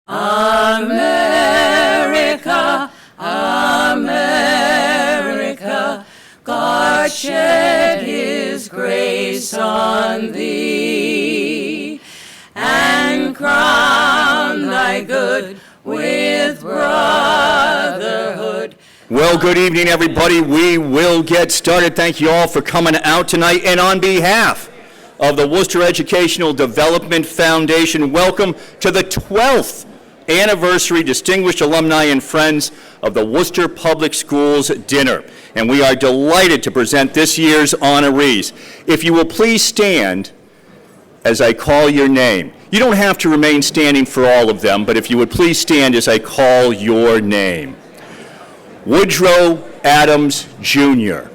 America, America, God shed his grace on thee, and crown thy good with brotherhood. Well, good evening, everybody. We will get started. Thank you all for coming out tonight. And on behalf of the Worcester Educational Development Foundation, welcome to the 12th anniversary Distinguished Alumni and Friends of the Worcester Public Schools Dinner. And we are delighted to present this year's honorees. If you will please stand as I call your name. You don't have to remain standing for all of them, but if you would please stand as I call your name. Woodrow Adams, Jr.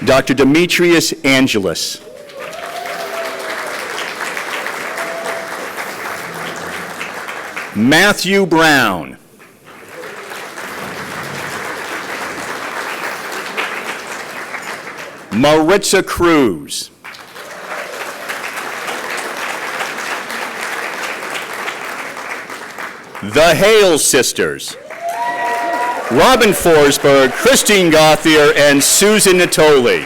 Dr. Demetrius Angelis. Matthew Brown. Maritza Cruz. The Hale Sisters. Robin Forsberg, Christine Gauthier, and Susan Natoli.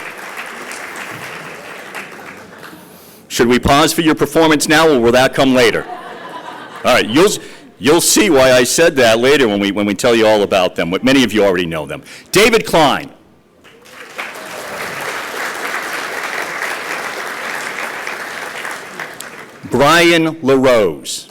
Should we pause for your performance now, or will that come later? All right, you'll see why I said that later when we tell you all about them. Many of you already know them. David Klein. Brian LaRose.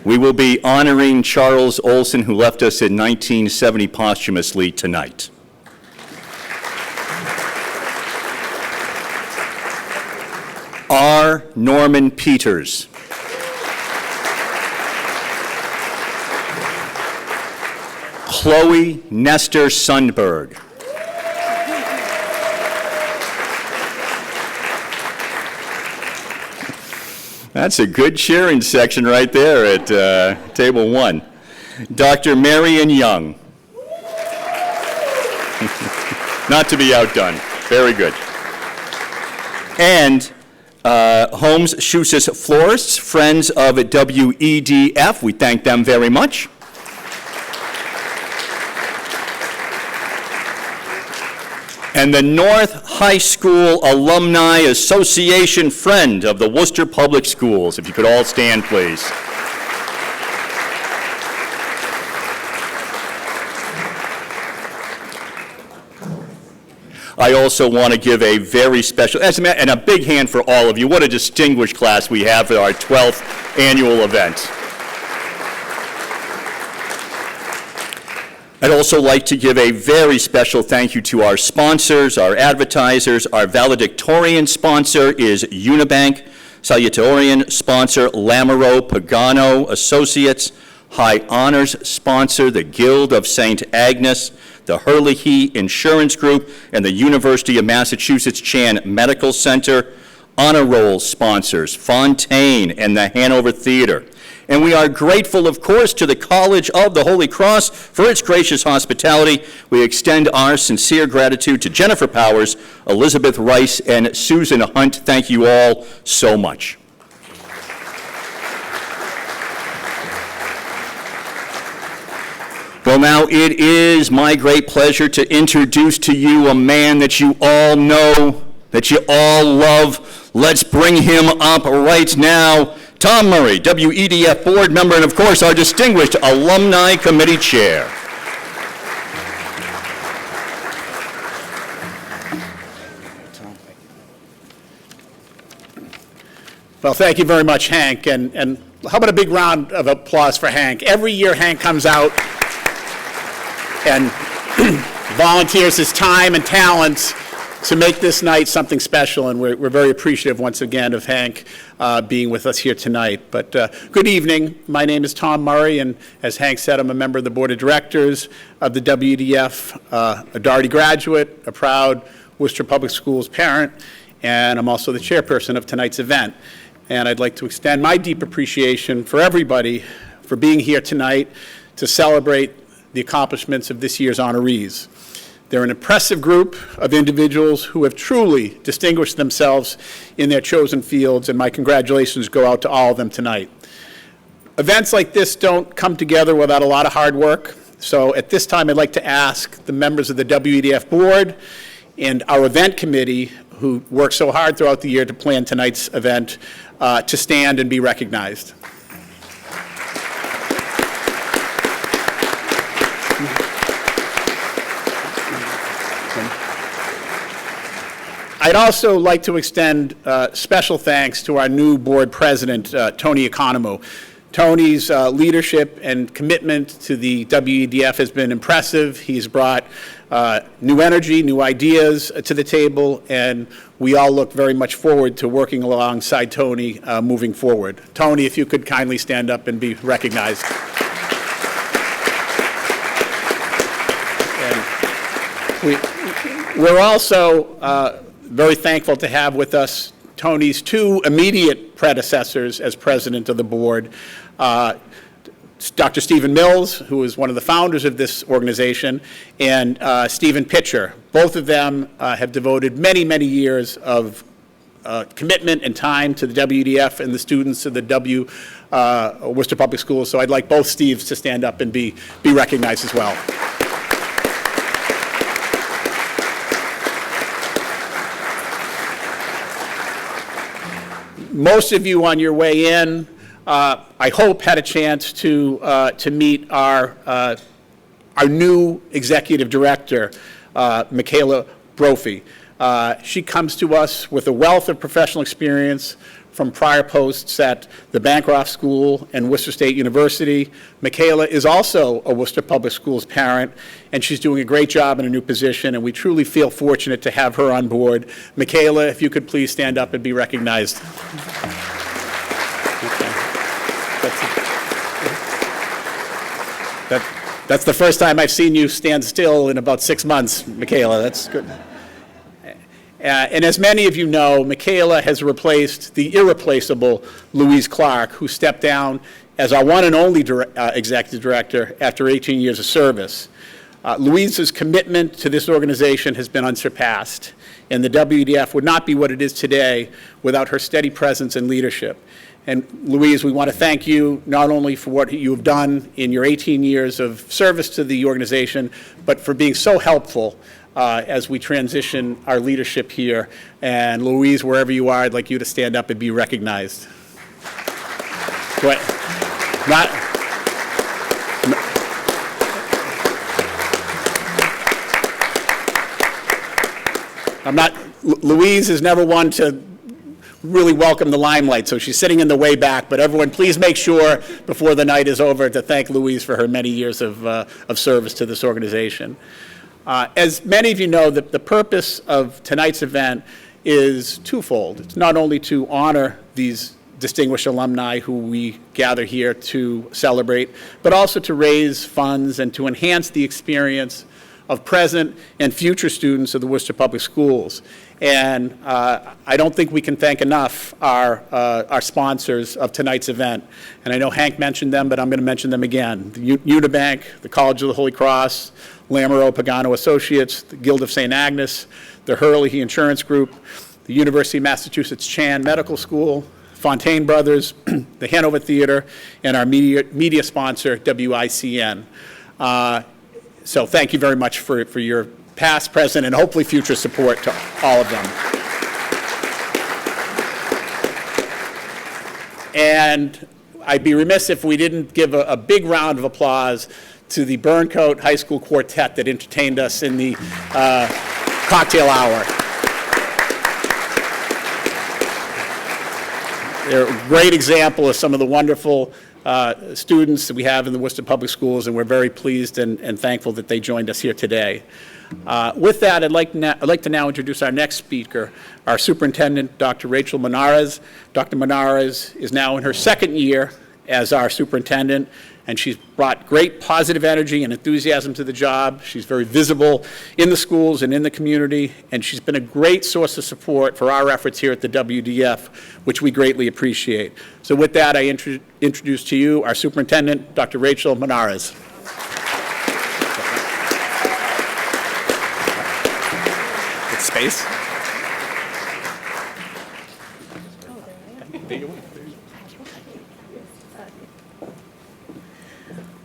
We will be honoring Charles Olson, who left us in 1970 posthumously tonight. R. Norman Peters. Chloe Nestor Sundberg. That's a good cheering section right there at table one. Dr. Marion Young. Not to be outdone. Very good. And Holmes Schusis Florists, friends of WEDF. We thank them very much. And the North High School Alumni Association, friend of the Worcester Public Schools. If you could all stand, please. I also want to give a very special, and a big hand for all of you. What a distinguished class we have for our 12th annual event. I'd also like to give a very special thank you to our sponsors, our advertisers. Our valedictorian sponsor is Unibank. Salutatorian sponsor, Lamoureux Pagano Associates. High honors sponsor, the Guild of St. Agnes, the Herlihy Insurance Group, and the University of Massachusetts Chan Medical Center. Honor roll sponsors, Fontaine and the Hanover Theater. And we are grateful, of course, to the College of the Holy Cross for its gracious hospitality. We extend our sincere gratitude to Jennifer Powers, Elizabeth Rice, and Susan Hunt. Thank you all so much. Well, now it is my great pleasure to introduce to you a man that you all know, that you all love. Let's bring him up right now. Tom Murray, WEDF board member, and of course our distinguished alumni committee chair. Well, thank you very much, Hank, and how about a big round of applause for Hank? Every year Hank comes out and volunteers his time and talents to make this night something special, and we're very appreciative once again of Hank being with us here tonight. But good evening. My name is Tom Murray, and as Hank said, I'm a member of the board of directors of the WEDF, a Doherty graduate, a proud Worcester Public Schools parent, and I'm also the chairperson of tonight's event. And I'd like to extend my deep appreciation for everybody for being here tonight to celebrate the accomplishments of this year's honorees. They're an impressive group of individuals who have truly distinguished themselves in their chosen fields, and my congratulations go out to all of them tonight. Events like this don't come together without a lot of hard work, so at this time I'd like to ask the members of the WEDF board and our event committee, who worked so hard throughout the year to plan tonight's event, to stand and be recognized. I'd also like to extend special thanks to our new board president, Tony Economou. Tony's leadership and commitment to the WEDF has been impressive. He's brought new energy, new ideas to the table, and we all look very much forward to working alongside Tony moving forward. Tony, if you could kindly stand up and be recognized. And we're also very thankful to have with us Tony's two immediate predecessors as president of the board, Dr. Stephen Mills, who is one of the founders of this organization, and Stephen Pitcher. Both of them have devoted many, many years of commitment and time to the WEDF and the students of the Worcester Public Schools. So I'd like both Steves to stand up and be recognized as well. Most of you on your way in, I hope, had a chance to meet our new executive director, Michaela Brophy. She comes to us with a wealth of professional experience from prior posts at the Bancroft School and Worcester State University. Michaela is also a Worcester Public Schools parent, and she's doing a great job in a new position, and we truly feel fortunate to have her on board. Michaela, if you could please stand up and be recognized. That's the first time I've seen you stand still in about 6 months, Michaela. That's good. And as many of you know, Michaela has replaced the irreplaceable Louise Clark, who stepped down as our one and only executive director after 18 years of service. Louise's commitment to this organization has been unsurpassed, and the WEDF would not be what it is today without her steady presence and leadership. And Louise, we want to thank you not only for what you have done in your 18 years of service to the organization, but for being so helpful as we transition our leadership here. And Louise, wherever you are, I'd like you to stand up and be recognized. Louise is never one to really welcome the limelight, so she's sitting in the way back, but everyone please make sure before the night is over to thank Louise for her many years of service to this organization. As many of you know, the purpose of tonight's event is twofold. It's not only to honor these distinguished alumni who we gather here to celebrate, but also to raise funds and to enhance the experience of present and future students of the Worcester Public Schools. And I don't think we can thank enough our sponsors of tonight's event. And I know Hank mentioned them, but I'm going to mention them again. The Unibank, the College of the Holy Cross, Lamoureux Pagano Associates, the Guild of St. Agnes, the Hurley Insurance Group, the University of Massachusetts Chan Medical School, Fontaine Brothers, the Hanover Theater, and our media sponsor, WICN. So thank you very much for your past, present, and hopefully future support to all of them. And I'd be remiss if we didn't give a big round of applause to the Burncoat High School Quartet that entertained us in the cocktail hour. They're a great example of some of the wonderful students that we have in the Worcester Public Schools, and we're very pleased and thankful that they joined us here today. With that, I'd like to now introduce our next speaker, our superintendent, Dr. Rachel Menares. Dr. Menares is now in her second year as our superintendent, and she's brought great positive energy and enthusiasm to the job. She's very visible in the schools and in the community, and she's been a great source of support for our efforts here at the WDF, which we greatly appreciate. So with that, I introduce to you our superintendent, Dr. Rachel Menares. face.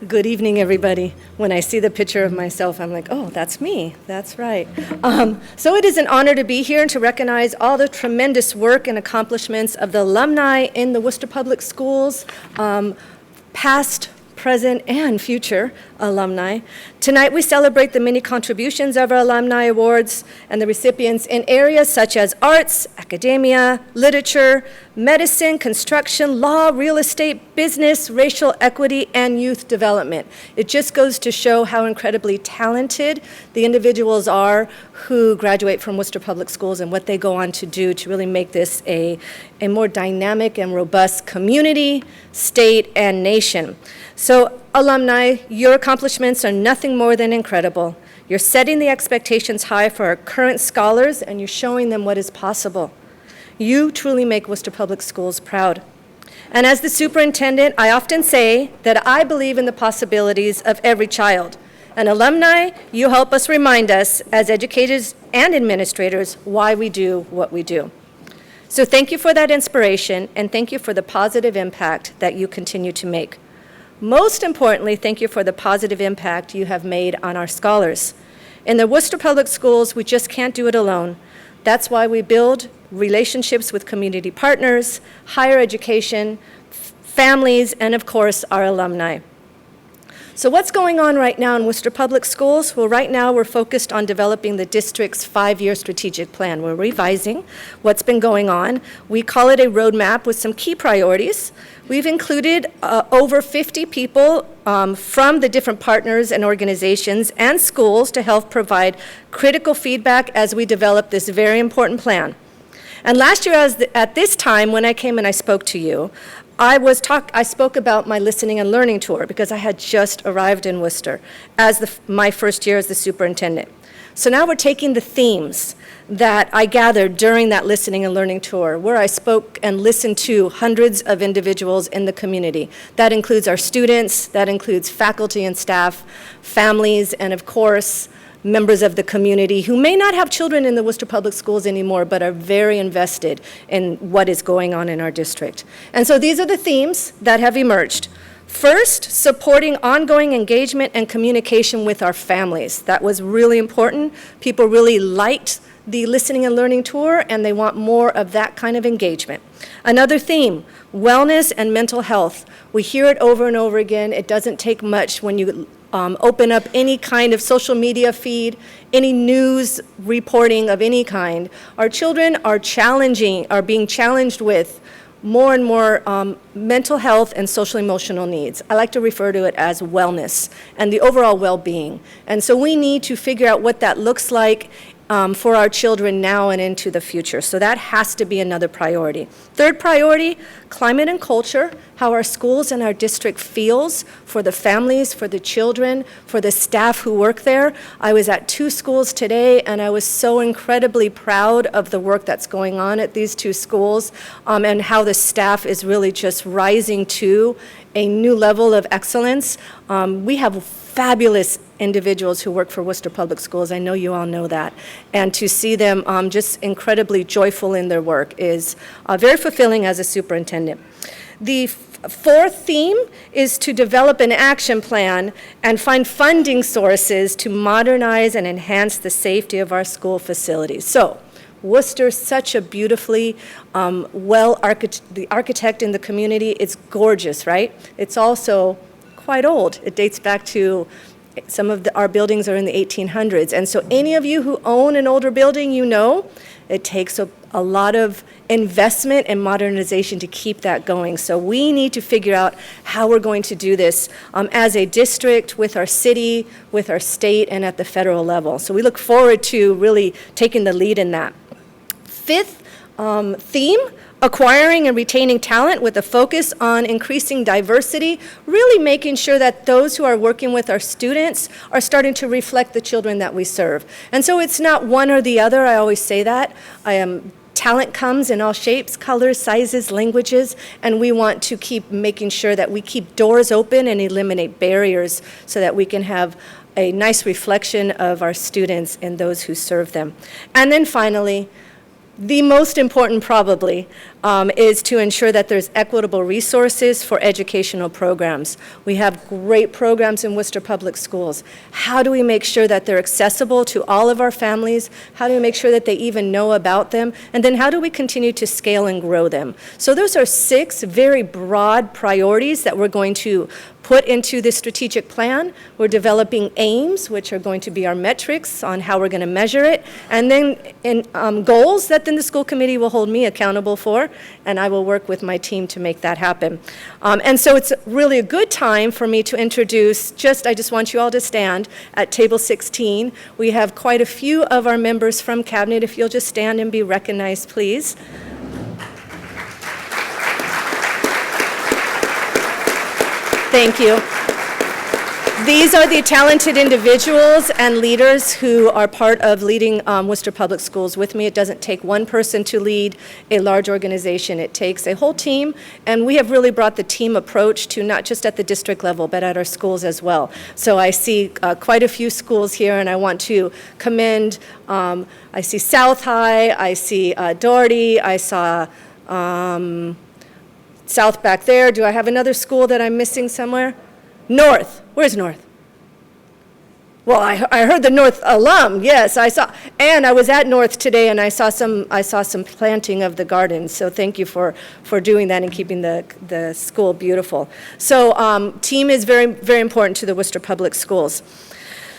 Good evening, everybody. When I see the picture of myself, I'm like, oh, that's me. That's right. So it is an honor to be here and to recognize all the tremendous work and accomplishments of the alumni in the Worcester Public Schools, past, present, and future alumni. Tonight, we celebrate the many contributions of our alumni awards and the recipients in areas such as arts, academia, literature, medicine, construction, law, real estate, business, racial equity, and youth development. It just goes to show how incredibly talented the individuals are who graduate from Worcester Public Schools and what they go on to do to really make this a more dynamic and robust community, state, and nation. So, alumni, your accomplishments are nothing more than incredible. You're setting the expectations high for our current scholars, and you're showing them what is possible. You truly make Worcester Public Schools proud. And as the superintendent, I often say that I believe in the possibilities of every child. And alumni, you help us remind us as educators and administrators why we do what we do. So thank you for that inspiration, and thank you for the positive impact that you continue to make. Most importantly, thank you for the positive impact you have made on our scholars. In the Worcester Public Schools, we just can't do it alone. That's why we build relationships with community partners, higher education, families, and of course, our alumni. So what's going on right now in Worcester Public Schools? Well, right now we're focused on developing the district's 5-year strategic plan. We're revising what's been going on. We call it a roadmap with some key priorities. We've included over 50 people from the different partners and organizations and schools to help provide critical feedback as we develop this very important plan. And last year, at this time, when I came and I spoke to you, I spoke about my listening and learning tour because I had just arrived in Worcester as my first year as the superintendent. So now we're taking the themes that I gathered during that listening and learning tour, where I spoke and listened to hundreds of individuals in the community. That includes our students, that includes faculty and staff, families, and of course, members of the community who may not have children in the Worcester Public Schools anymore, but are very invested in what is going on in our district. And so these are the themes that have emerged. First, supporting ongoing engagement and communication with our families. That was really important. People really liked the listening and learning tour, and they want more of that kind of engagement. Another theme, wellness and mental health. We hear it over and over again. It doesn't take much when you open up any kind of social media feed, any news reporting of any kind. Our children are being challenged with more and more mental health and social emotional needs. I like to refer to it as wellness and the overall well-being. And so we need to figure out what that looks like for our children now and into the future. So that has to be another priority. Third priority, climate and culture, how our schools and our district feels for the families, for the children, for the staff who work there. I was at 2 schools today, and I was so incredibly proud of the work that's going on at these 2 schools and how the staff is really just rising to a new level of excellence. We have fabulous individuals who work for Worcester Public Schools. I know you all know that. And to see them just incredibly joyful in their work is very fulfilling as a superintendent. The fourth theme is to develop an action plan and find funding sources to modernize and enhance the safety of our school facilities. So, Worcester's such a beautifully the architect in the community. It's gorgeous, right? It's also quite old. It dates back to some of our buildings are in the 1800s. And so any of you who own an older building, you know it takes a lot of investment and modernization to keep that going. So we need to figure out how we're going to do this as a district, with our city, with our state, and at the federal level. So we look forward to really taking the lead in that. Fifth theme, acquiring and retaining talent with a focus on increasing diversity, really making sure that those who are working with our students are starting to reflect the children that we serve. And so it's not one or the other, I always say that. I am Talent comes in all shapes, colors, sizes, languages, and we want to keep making sure that we keep doors open and eliminate barriers so that we can have a nice reflection of our students and those who serve them. And then finally, the most important probably is to ensure that there's equitable resources for educational programs. We have great programs in Worcester Public Schools. How do we make sure that they're accessible to all of our families? How do we make sure that they even know about them? And then how do we continue to scale and grow them? So those are 6 very broad priorities that we're going to put into this strategic plan. We're developing aims, which are going to be our metrics on how we're going to measure it, and then goals that then the school committee will hold me accountable for, and I will work with my team to make that happen. And so it's really a good time for me to introduce, I just want you all to stand at table 16. We have quite a few of our members from Cabinet. If you'll just stand and be recognized, please. Thank you. These are the talented individuals and leaders who are part of leading Worcester Public Schools with me. It doesn't take one person to lead a large organization. It takes a whole team, and we have really brought the team approach to not just at the district level, but at our schools as well. So I see quite a few schools here, and I want to commend, I see South High, I see Doherty, I saw South back there. Do I have another school that I'm missing somewhere? North. Where's North? Well, I heard the North alum. Yes, I saw. And I was at North today, and I saw some planting of the gardens. So thank you for doing that and keeping the school beautiful. So team is very, very important to the Worcester Public Schools.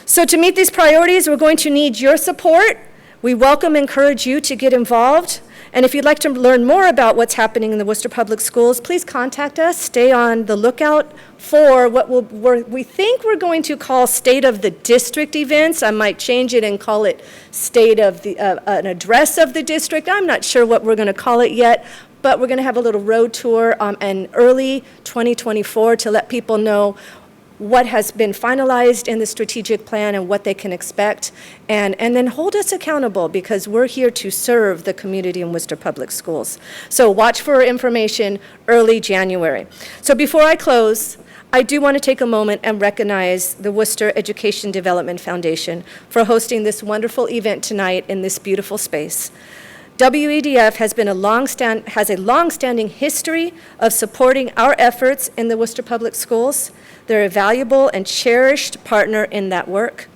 So to meet these priorities, we're going to need your support. We welcome and encourage you to get involved. And if you'd like to learn more about what's happening in the Worcester Public Schools, please contact us. Stay on the lookout for what we think we're going to call State of the District events. I might change it and call it State of the, an address of the district. I'm not sure what we're going to call it yet, but we're going to have a little road tour in early 2024 to let people know what has been finalized in the strategic plan and what they can expect, and then hold us accountable, because we're here to serve the community in Worcester Public Schools. So watch for information early January. So before I close, I do want to take a moment and recognize the Worcester Education Development Foundation for hosting this wonderful event tonight in this beautiful space. WEDF has a long-standing history of supporting our efforts in the Worcester Public Schools. They're a valuable and cherished partner in that work.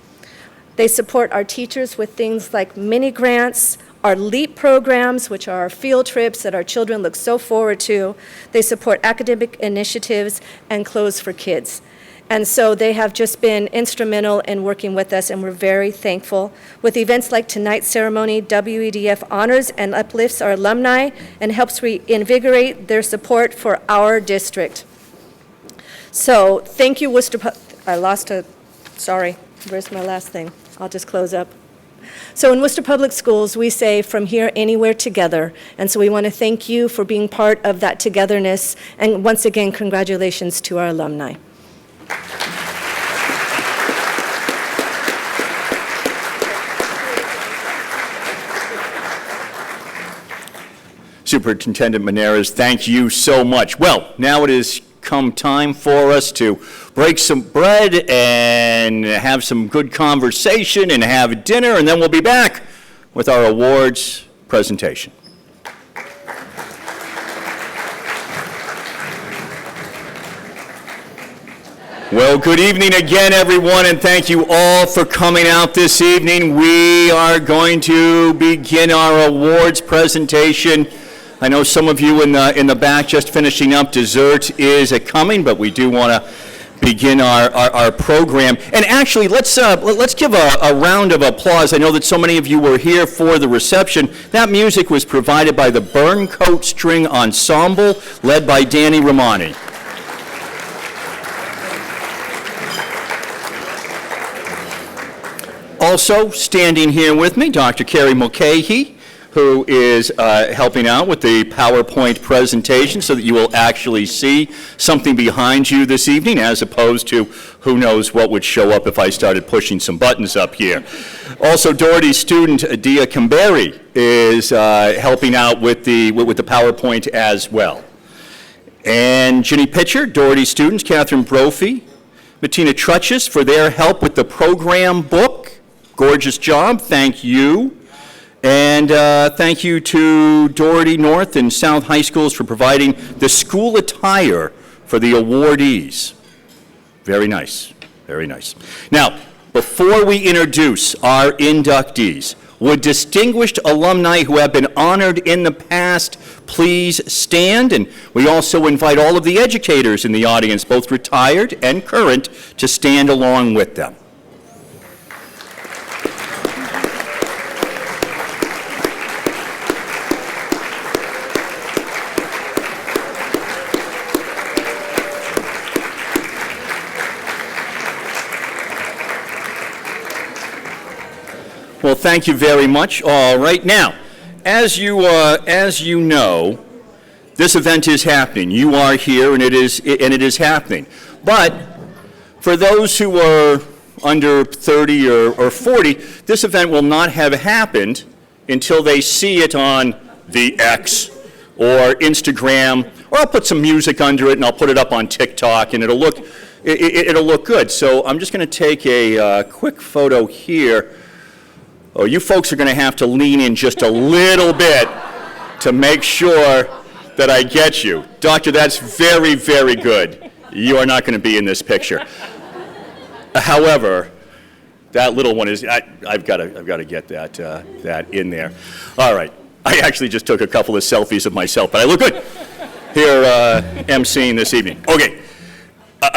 They support our teachers with things like mini grants, our LEAP programs, which are our field trips that our children look so forward to. They support academic initiatives and Clothes for Kids. And so they have just been instrumental in working with us, and we're very thankful. With events like tonight's ceremony, WEDF honors and uplifts our alumni and helps reinvigorate their support for our district. So thank you, Worcester. Sorry, where's my last thing? I'll just close up. So in Worcester Public Schools, we say from here, anywhere, together. And so we want to thank you for being part of that togetherness. And once again, congratulations to our alumni. Superintendent Maneras, thank you so much. Well, now it has come time for us to break some bread and have some good conversation and have dinner, and then we'll be back with our awards presentation. Well, good evening again, everyone, and thank you all for coming out this evening. We are going to begin our awards presentation. I know some of you in the back just finishing up. Dessert is coming, but we do want to begin our program. And actually, let's give a round of applause. I know that so many of you were here for the reception. That music was provided by the Burncoat String Ensemble, led by Danny Romani. Also standing here with me, Dr. Carrie Mulcahy, who is helping out with the PowerPoint presentation so that you will actually see something behind you this evening, as opposed to who knows what would show up if I started pushing some buttons up here. Also, Doherty's student, Dia Kamberi, is helping out with the PowerPoint as well. And Ginny Pitcher, Doherty students, Catherine Brophy, Bettina Trutches for their help with the program book. Gorgeous job, thank you. And thank you to Doherty North and South High Schools for providing the school attire for the awardees. Very nice, very nice. Now, before we introduce our inductees, would distinguished alumni who have been honored in the past please stand? And we also invite all of the educators in the audience, both retired and current, to stand along with them. Well, thank you very much. All right, now, as you know, this event is happening. You are here, and it is happening. But for those who are under 30 or 40, this event will not have happened until they see it on the X or Instagram, or I'll put some music under it and I'll put it up on TikTok, and it'll look good. So I'm just going to take a quick photo here. Oh, you folks are going to have to lean in just a little bit to make sure that I get you. Doctor, that's very, very good. You are not going to be in this picture. However, that little one is, I've got to get that in there. All right. I actually just took a couple of selfies of myself, but I look good here emceeing this evening. Okay.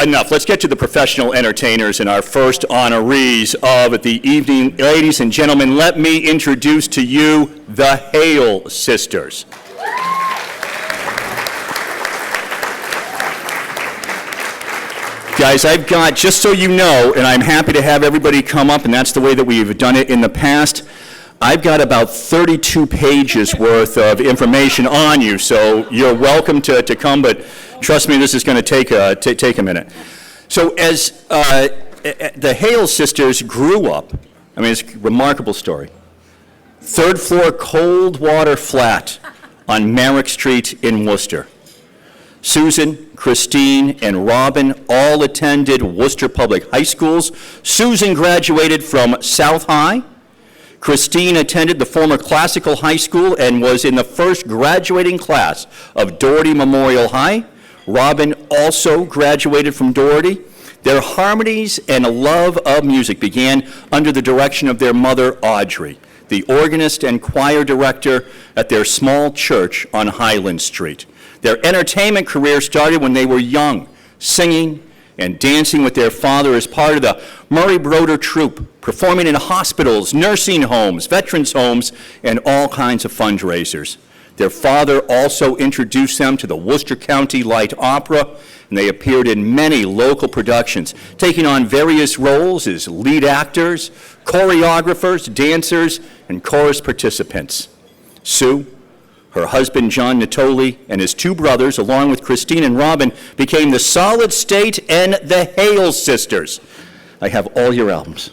Enough. Let's get to the professional entertainers and our first honorees of the evening. Ladies and gentlemen, let me introduce to you the Hale Sisters. Guys, I've got, just so you know, and I'm happy to have everybody come up, and that's the way that we've done it in the past, I've got about 32 pages worth of information on you, so you're welcome to come, but trust me, this is going to take a minute. So as the Hale sisters grew up, I mean, it's a remarkable story. Third floor cold water flat on Merrick Street in Worcester. Susan, Christine, and Robin all attended Worcester Public High Schools. Susan graduated from South High. Christine attended the former Classical High School and was in the first graduating class of Doherty Memorial High. Robin also graduated from Doherty. Their harmonies and a love of music began under the direction of their mother, Audrey, the organist and choir director at their small church on Highland Street. Their entertainment career started when they were young, singing and dancing with their father as part of the Murray Broder Troupe, performing in hospitals, nursing homes, veterans' homes, and all kinds of fundraisers. Their father also introduced them to the Worcester County Light Opera, and they appeared in many local productions, taking on various roles as lead actors, choreographers, dancers, and chorus participants. Sue, her husband John Natoli, and his two brothers, along with Christine and Robin, became the Solid State and the Hale Sisters. I have all your albums.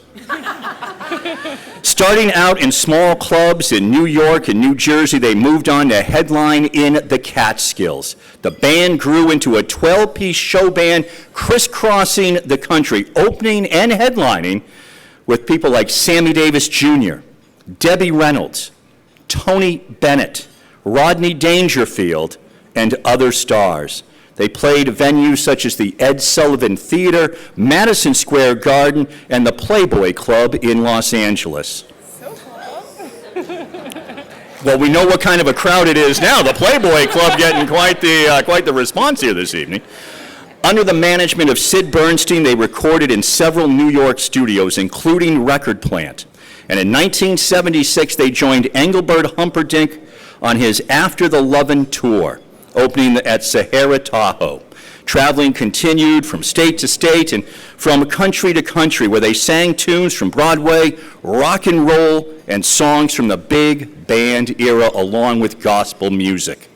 Starting out in small clubs in New York and New Jersey, they moved on to headline in the Catskills. The band grew into a 12-piece show band crisscrossing the country, opening and headlining with people like Sammy Davis Jr., Debbie Reynolds, Tony Bennett, Rodney Dangerfield, and other stars. They played venues such as the Ed Sullivan Theater, Madison Square Garden, and the Playboy Club in Los Angeles. So cool. Well, we know what kind of a crowd it is now. The Playboy Club getting quite the response here this evening. Under the management of Sid Bernstein, they recorded in several New York studios, including Record Plant. And in 1976, they joined Engelbert Humperdinck on his After the Lovin' tour, opening at Sahara Tahoe. Traveling continued from state to state and from country to country, where they sang tunes from Broadway, rock and roll, and songs from the big band era, along with gospel music.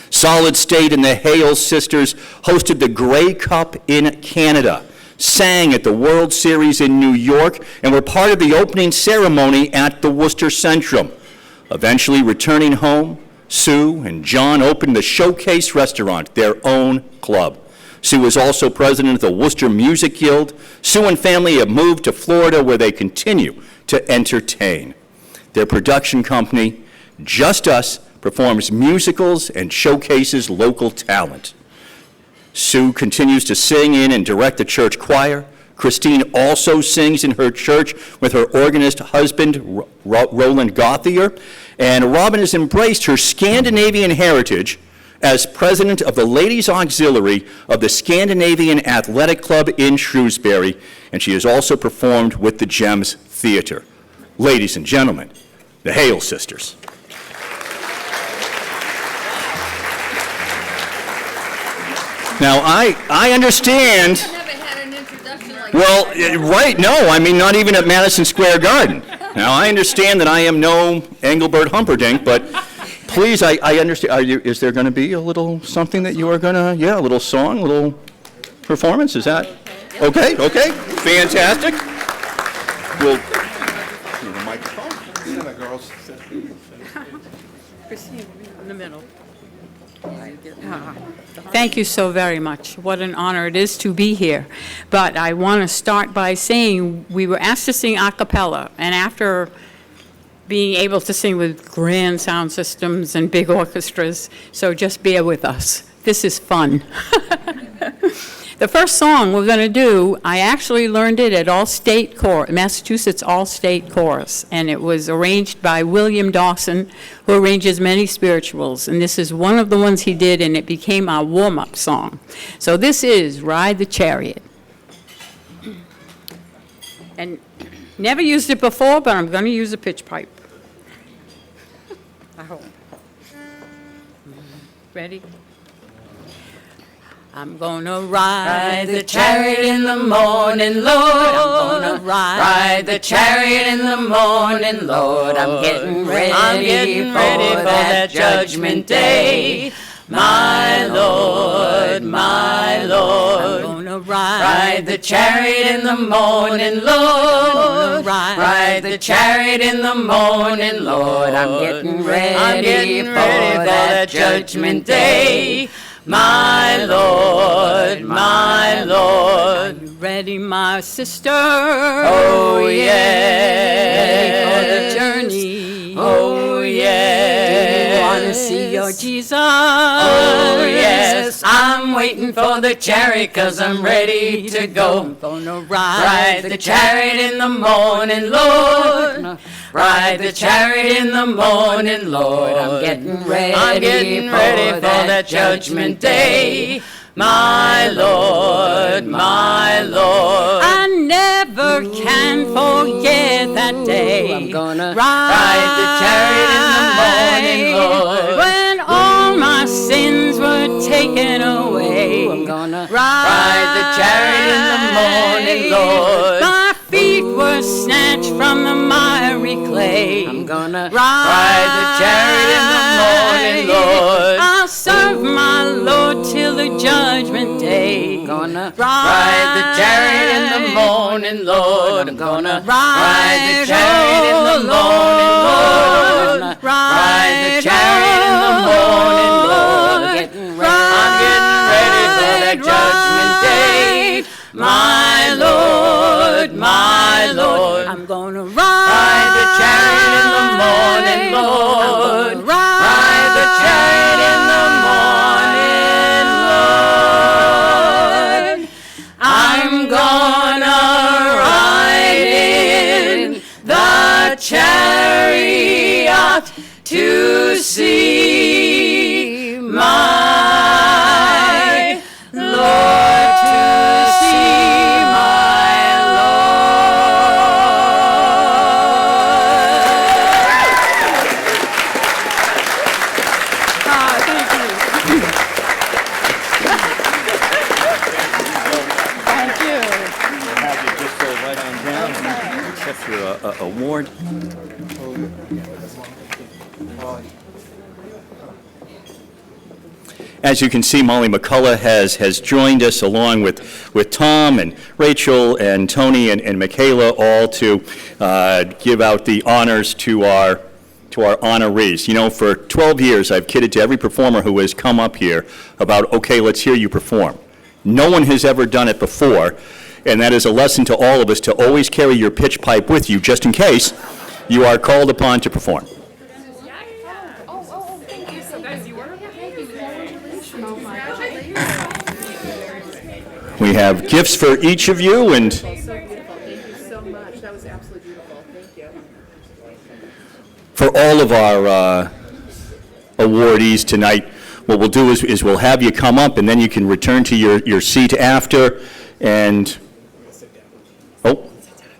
Solid State and the Hale Sisters hosted the Grey Cup in Canada, sang at the World Series in New York, and were part of the opening ceremony at the Worcester Centrum. Eventually returning home, Sue and John opened the Showcase Restaurant, their own club. Sue is also president of the Worcester Music Guild. Sue and family have moved to Florida, where they continue to entertain. Their production company, Just Us, performs musicals and showcases local talent. Sue continues to sing in and direct the church choir. Christine also sings in her church with her organist husband, Roland Gauthier. And Robin has embraced her Scandinavian heritage as president of the Ladies Auxiliary of the Scandinavian Athletic Club in Shrewsbury, and she has also performed with the Gems Theater. Ladies and gentlemen, the Hale Sisters. Now, I understand. I never had an introduction like Well, right, no, I mean, not even at Madison Square Garden. Now, I understand that I am no Engelbert Humperdinck, but please, I understand, is there going to be a little something that you are going to, a little song, a little performance, is that? Okay, fantastic. We'll, the microphone. In the middle. Thank you so very much. What an honor it is to be here. But I want to start by saying we were asked to sing a cappella, and after being able to sing with grand sound systems and big orchestras, so just bear with us. This is fun. The first song we're going to do, I actually learned it at All-State Chorus, Massachusetts All-State Chorus, and it was arranged by William Dawson, who arranges many spirituals, and this is one of the ones he did, and it became our warm-up song. So this is Ride the Chariot. And never used it before, but I'm going to use a pitch pipe. I hope. Ready? I'm gonna ride the chariot in the morning, Lord. I'm gonna ride the chariot in the morning, Lord. I'm getting ready for that judgment day. My Lord, my Lord. I'm gonna ride the chariot in the morning, Lord. Ride the chariot in the morning, Lord. I'm getting ready for that judgment day. My Lord, my Lord. Are you ready, my sister? Oh, yeah. Ready for the journey? Oh, yeah. Do you want to see your Jesus? Oh, yes. I'm waiting for the chariot 'cause I'm ready to go. I'm gonna ride the chariot in the morning, Lord. Ride the chariot in the morning, Lord. I'm getting ready for that judgment day. My Lord, my Lord. I never can forget that day. I'm gonna ride the chariot in the morning, Lord. When all my sins were taken away. I'm gonna ride the chariot in the morning, Lord. My feet were snatched from the miry clay. I'm gonna ride the chariot in the morning, Lord. I'll serve my Lord till the judgment day. I'm gonna ride the chariot in the morning, Lord. I'm gonna ride the chariot in the morning, Lord. I'm gonna ride the chariot in the morning, Lord. I'm getting ready for that judgment day. My Lord, my Lord. I'm gonna ride the chariot in the morning, Lord. Ride the chariot in the morning, Lord. I'm gonna ride in the chariot to see my Lord, to see my Lord. accept your award. As you can see, Molly McCullough has joined us along with Tom and Rachel and Tony and Michaela, all to give out the honors to our honorees. You know, for 12 years, I've kidded to every performer who has come up here about, okay, let's hear you perform. No one has ever done it before, and that is a lesson to all of us to always carry your pitch pipe with you, just in case you are called upon to perform. We have gifts for each of you, and So beautiful. Thank you so much. That was absolutely beautiful. Thank you. for all of our awardees tonight, what we'll do is we'll have you come up, and then you can return to your seat after, and, oh,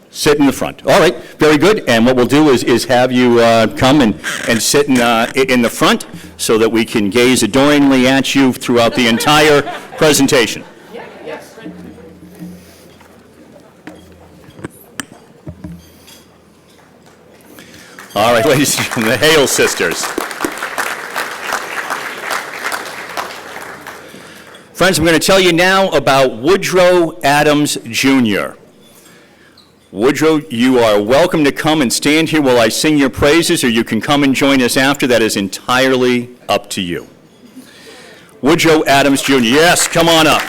sit in the front. All right, very good. And what we'll do is have you come and sit in the front so that we can gaze adoringly at you throughout the entire presentation. All right, ladies and gentlemen, the Hale sisters. Friends, I'm going to tell you now about Woodrow Adams Jr. Woodrow, you are welcome to come and stand here while I sing your praises, or you can come and join us after. That is entirely up to you. Woodrow Adams Jr. Yes, come on up.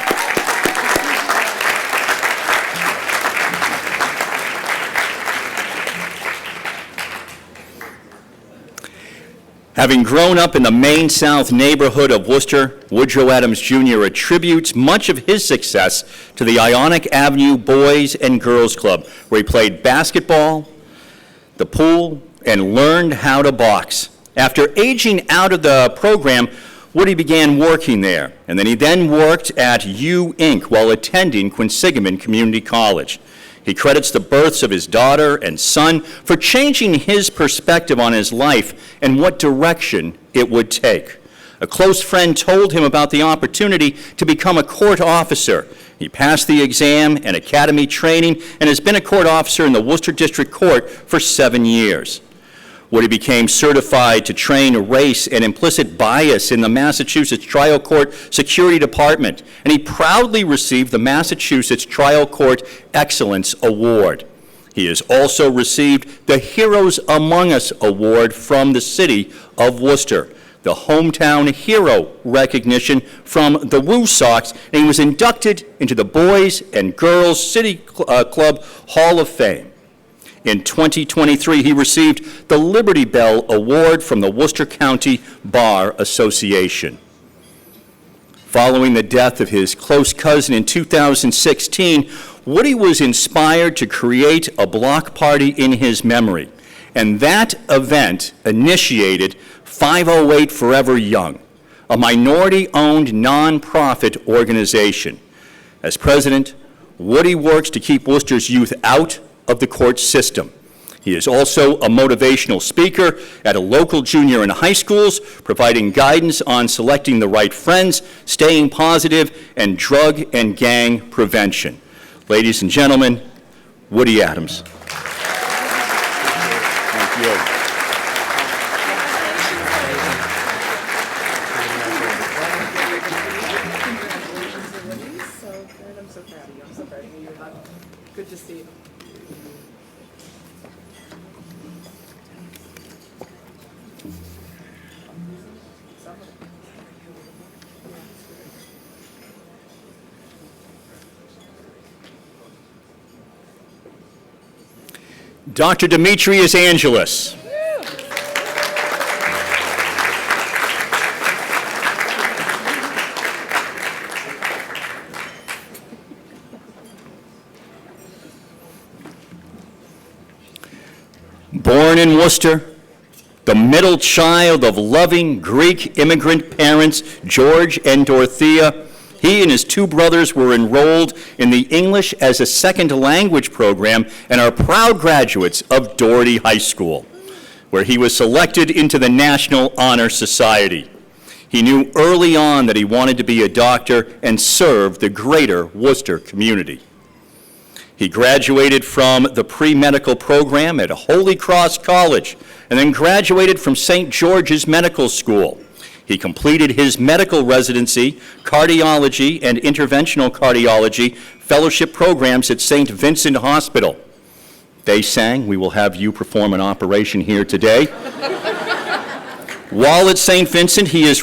Having grown up in the Main South neighborhood of Worcester, Woodrow Adams Jr. attributes much of his success to the Ionic Avenue Boys and Girls Club, where he played basketball, the pool, and learned how to box. After aging out of the program, Woody began working there, and then he worked at U Inc. while attending Quinsigamond Community College. He credits the births of his daughter and son for changing his perspective on his life and what direction it would take. A close friend told him about the opportunity to become a court officer. He passed the exam and academy training and has been a court officer in the Worcester District Court for 7 years. Woody became certified to train race and implicit bias in the Massachusetts Trial Court Security Department, and he proudly received the Massachusetts Trial Court Excellence Award. He has also received the Heroes Among Us Award from the City of Worcester, the Hometown Hero recognition from the Woo Sox, and he was inducted into the Boys and Girls City Club Hall of Fame. In 2023, he received the Liberty Bell Award from the Worcester County Bar Association. Following the death of his close cousin in 2016, Woody was inspired to create a block party in his memory, and that event initiated 508 Forever Young, a minority-owned nonprofit organization. As president, Woody works to keep Worcester's youth out of the court system. He is also a motivational speaker at a local junior and high schools, providing guidance on selecting the right friends, staying positive, and drug and gang prevention. Ladies and gentlemen, Woody Adams. Thank you. I'm so proud of you. I'm so proud of you. Good to see you. Dr. Demetrius Angelis. Born in Worcester, the middle child of loving Greek immigrant parents, George and Dorothea, he and his two brothers were enrolled in the English as a Second Language program and are proud graduates of Doherty High School, where he was selected into the National Honor Society. He knew early on that he wanted to be a doctor and serve the greater Worcester community. He graduated from the pre-medical program at Holy Cross College and then graduated from St. George's Medical School. He completed his medical residency, cardiology, and interventional cardiology fellowship programs at St. Vincent Hospital. They sang, "We will have you perform an operation here today." While at St. Vincent, he has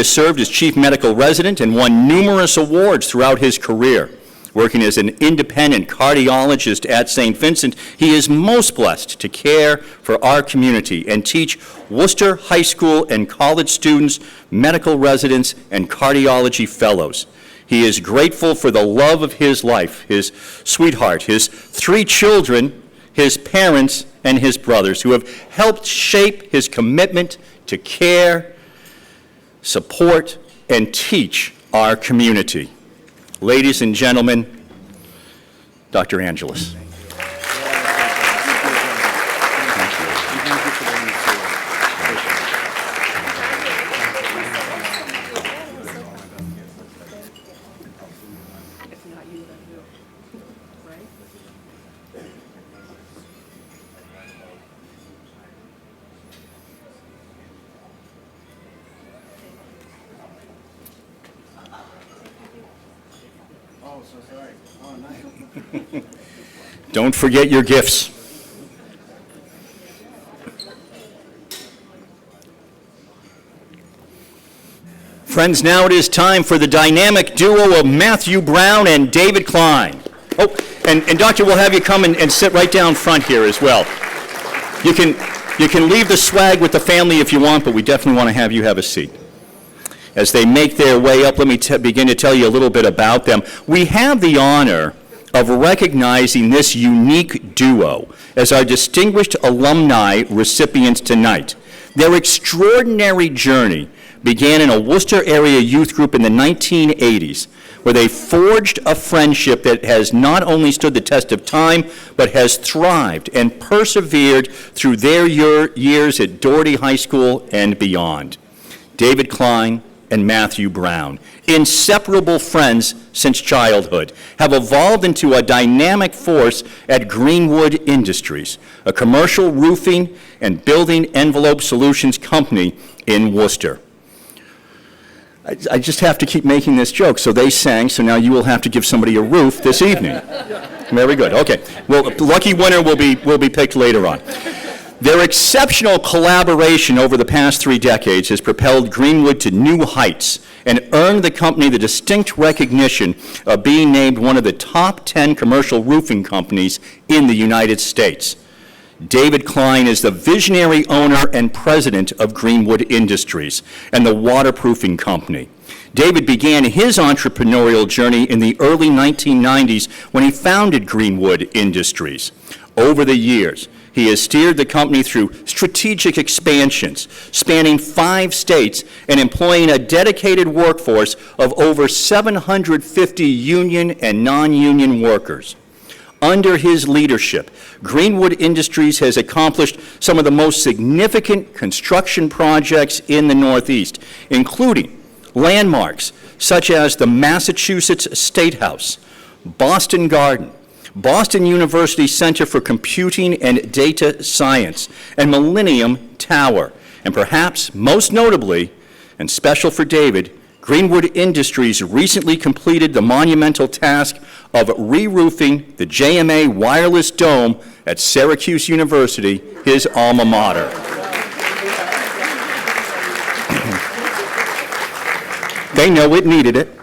served as chief medical resident and won numerous awards throughout his career. Working as an independent cardiologist at St. Vincent, he is most blessed to care for our community and teach Worcester High School and college students, medical residents, and cardiology fellows. He is grateful for the love of his life, his sweetheart, his 3 children, his parents, and his brothers, who have helped shape his commitment to care, support, and teach our community. Ladies and gentlemen, Dr. Angeles. Don't forget your gifts. Friends, now it is time for the dynamic duo of Matthew Brown and David Klein. Oh, and Doctor, we'll have you come and sit right down front here as well. You can leave the swag with the family if you want, but we definitely want to have you have a seat. As they make their way up, let me begin to tell you a little bit about them. We have the honor of recognizing this unique duo as our distinguished alumni recipients tonight. Their extraordinary journey began in a Worcester area youth group in the 1980s, where they forged a friendship that has not only stood the test of time, but has thrived and persevered through their years at Doherty High School and beyond. David Klein and Matthew Brown, inseparable friends since childhood, have evolved into a dynamic force at Greenwood Industries, a commercial roofing and building envelope solutions company in Worcester. I just have to keep making this joke. So they sang, so now you will have to give somebody a roof this evening. Very good. Okay. Well, the lucky winner will be picked later on. Their exceptional collaboration over the past 3 decades has propelled Greenwood to new heights and earned the company the distinct recognition of being named one of the top 10 commercial roofing companies in the United States. David Klein is the visionary owner and president of Greenwood Industries and the waterproofing company. David began his entrepreneurial journey in the early 1990s when he founded Greenwood Industries. Over the years, he has steered the company through strategic expansions, spanning 5 states and employing a dedicated workforce of over 750 union and non-union workers. Under his leadership, Greenwood Industries has accomplished some of the most significant construction projects in the Northeast, including landmarks such as the Massachusetts State House, Boston Garden, Boston University Center for Computing and Data Science, and Millennium Tower. And perhaps most notably, and special for David, Greenwood Industries recently completed the monumental task of re-roofing the JMA Wireless Dome at Syracuse University, his alma mater. They know it needed it.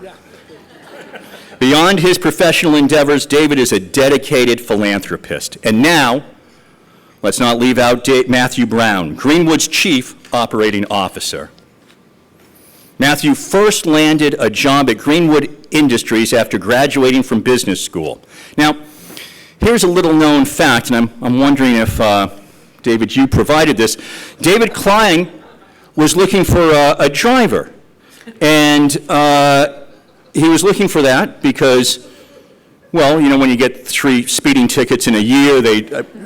Beyond his professional endeavors, David is a dedicated philanthropist. And now, let's not leave out Matthew Brown, Greenwood's Chief Operating Officer. Matthew first landed a job at Greenwood Industries after graduating from business school. Now, here's a little known fact, and I'm wondering if, David, you provided this. David Klein was looking for a driver, and he was looking for that because, well, you know, when you get 3 speeding tickets in a year,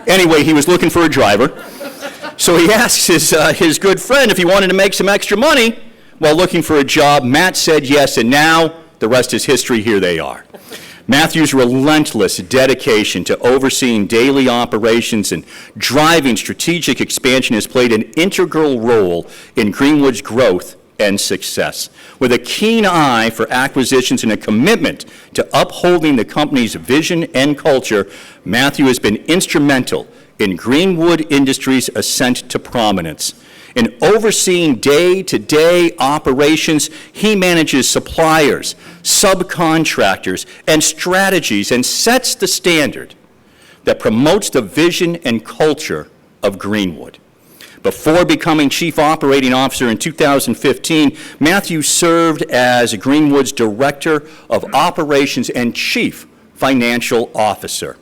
anyway, he was looking for a driver. So he asks his good friend if he wanted to make some extra money while looking for a job. Matt said yes, and now the rest is history. Here they are. Matthew's relentless dedication to overseeing daily operations and driving strategic expansion has played an integral role in Greenwood's growth and success. With a keen eye for acquisitions and a commitment to upholding the company's vision and culture, Matthew has been instrumental in Greenwood Industries' ascent to prominence. In overseeing day-to-day operations, he manages suppliers, subcontractors, and strategies and sets the standard that promotes the vision and culture of Greenwood. Before becoming Chief Operating Officer in 2015, Matthew served as Greenwood's Director of Operations and Chief Financial Officer.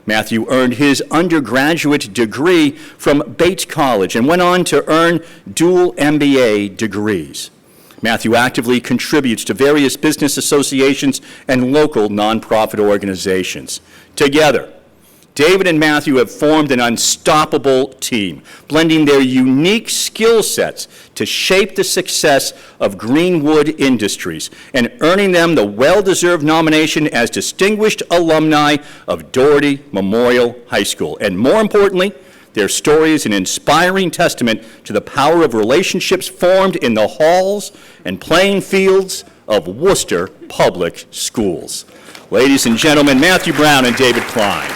Matthew earned his undergraduate degree from Bates College and went on to earn dual MBA degrees. Matthew actively contributes to various business associations and local nonprofit organizations. Together, David and Matthew have formed an unstoppable team, blending their unique skill sets to shape the success of Greenwood Industries and earning them the well-deserved nomination as Distinguished Alumni of Doherty Memorial High School. And more importantly, their story is an inspiring testament to the power of relationships formed in the halls and playing fields of Worcester Public Schools. Ladies and gentlemen, Matthew Brown and David Klein.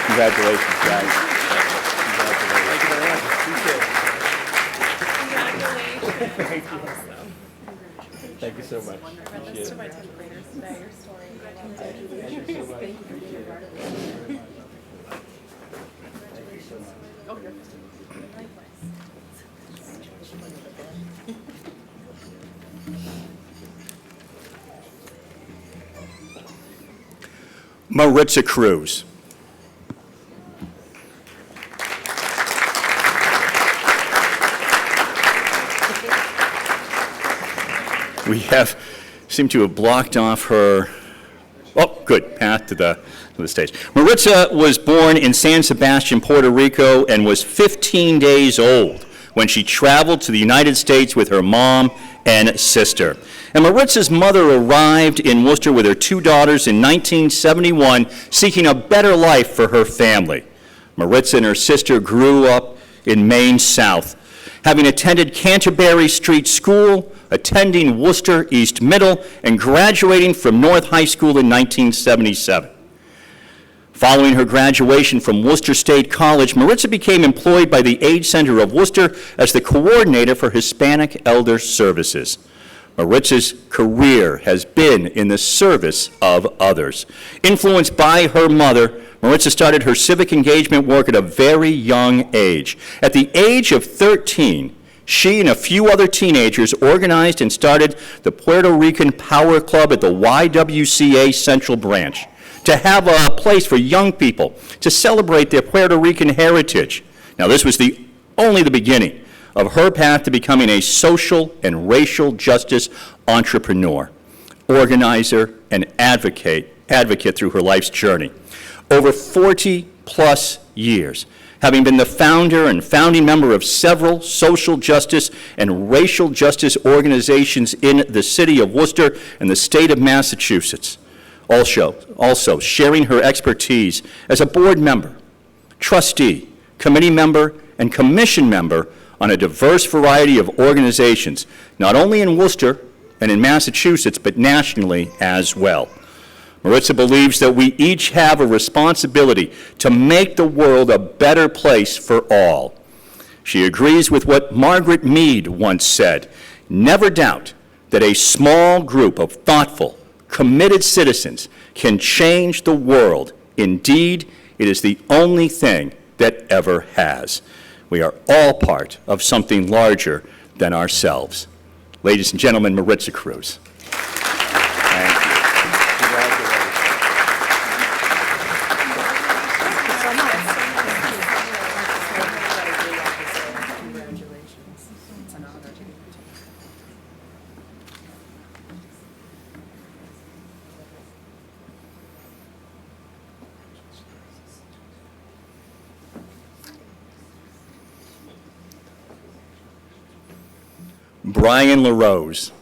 Congratulations, guys. Thank you so much. Appreciate it. Maritza Cruz. We seem to have blocked off her, oh, good, path to the stage. Maritza was born in San Sebastian, Puerto Rico, and was 15 days old when she traveled to the United States with her mom and sister. And Maritza's mother arrived in Worcester with her two daughters in 1971, seeking a better life for her family. Maritza and her sister grew up in Maine South, having attended Canterbury Street School, attending Worcester East Middle, and graduating from North High School in 1977. Following her graduation from Worcester State College, Maritza became employed by the Age Center of Worcester as the coordinator for Hispanic Elder Services. Maritza's career has been in the service of others. Influenced by her mother, Maritza started her civic engagement work at a very young age. At the age of 13, she and a few other teenagers organized and started the Puerto Rican Power Club at the YWCA Central Branch to have a place for young people to celebrate their Puerto Rican heritage. Now, this was only the beginning of her path to becoming a social and racial justice entrepreneur, organizer, and advocate through her life's journey. Over 40-plus years, having been the founder and founding member of several social justice and racial justice organizations in the city of Worcester and the state of Massachusetts. Also sharing her expertise as a board member, trustee, committee member, and commission member on a diverse variety of organizations, not only in Worcester and in Massachusetts, but nationally as well. Maritza believes that we each have a responsibility to make the world a better place for all. She agrees with what Margaret Mead once said, "Never doubt that a small group of thoughtful, committed citizens can change the world. Indeed, it is the only thing that ever has." We are all part of something larger than ourselves. Ladies and gentlemen, Maritza Cruz. Thank you. Brian LaRose.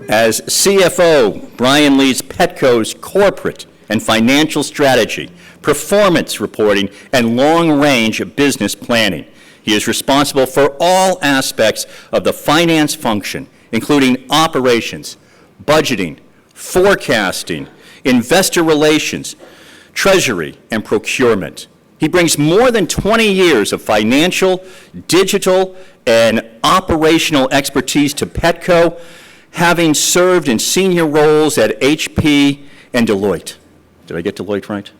As CFO, Brian leads Petco's corporate and financial strategy, performance reporting, and long-range business planning. He is responsible for all aspects of the finance function, including operations, budgeting, forecasting, investor relations, treasury, and procurement. He brings more than 20 years of financial, digital, and operational expertise to Petco, having served in senior roles at HP and Deloitte. Did I get Deloitte right?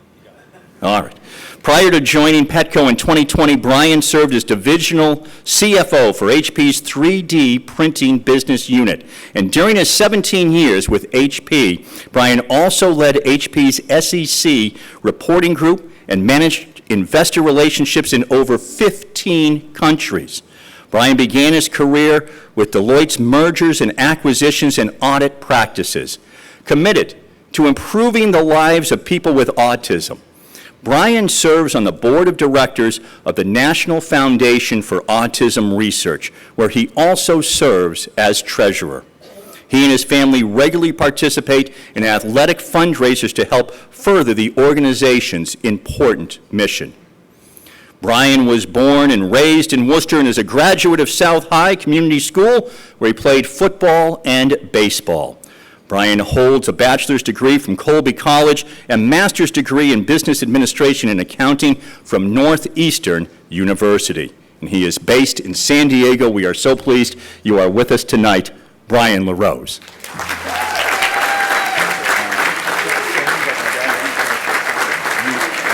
All right. Prior to joining Petco in 2020, Brian served as divisional CFO for HP's 3D printing business unit. And during his 17 years with HP, Brian also led HP's SEC reporting group and managed investor relationships in over 15 countries. Brian began his career with Deloitte's mergers and acquisitions and audit practices, committed to improving the lives of people with autism. Brian serves on the board of directors of the National Foundation for Autism Research, where he also serves as treasurer. He and his family regularly participate in athletic fundraisers to help further the organization's important mission. Brian was born and raised in Worcester and is a graduate of South High Community School, where he played football and baseball. Brian holds a bachelor's degree from Colby College and master's degree in business administration and accounting from Northeastern University. And he is based in San Diego. We are so pleased you are with us tonight, Brian LaRose.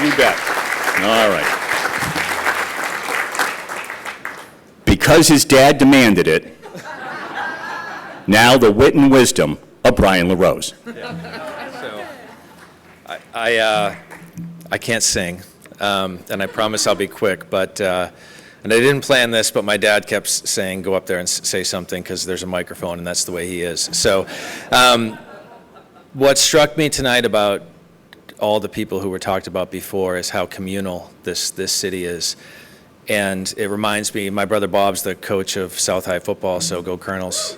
You bet. All right. Because his dad demanded it, now the wit and wisdom of Brian LaRose. So, I can't sing, and I promise I'll be quick, but, and I didn't plan this, but my dad kept saying, go up there and say something, because there's a microphone, and that's the way he is. So, what struck me tonight about all the people who were talked about before is how communal this city is. And it reminds me, my brother Bob's the coach of South High football, so go Colonels.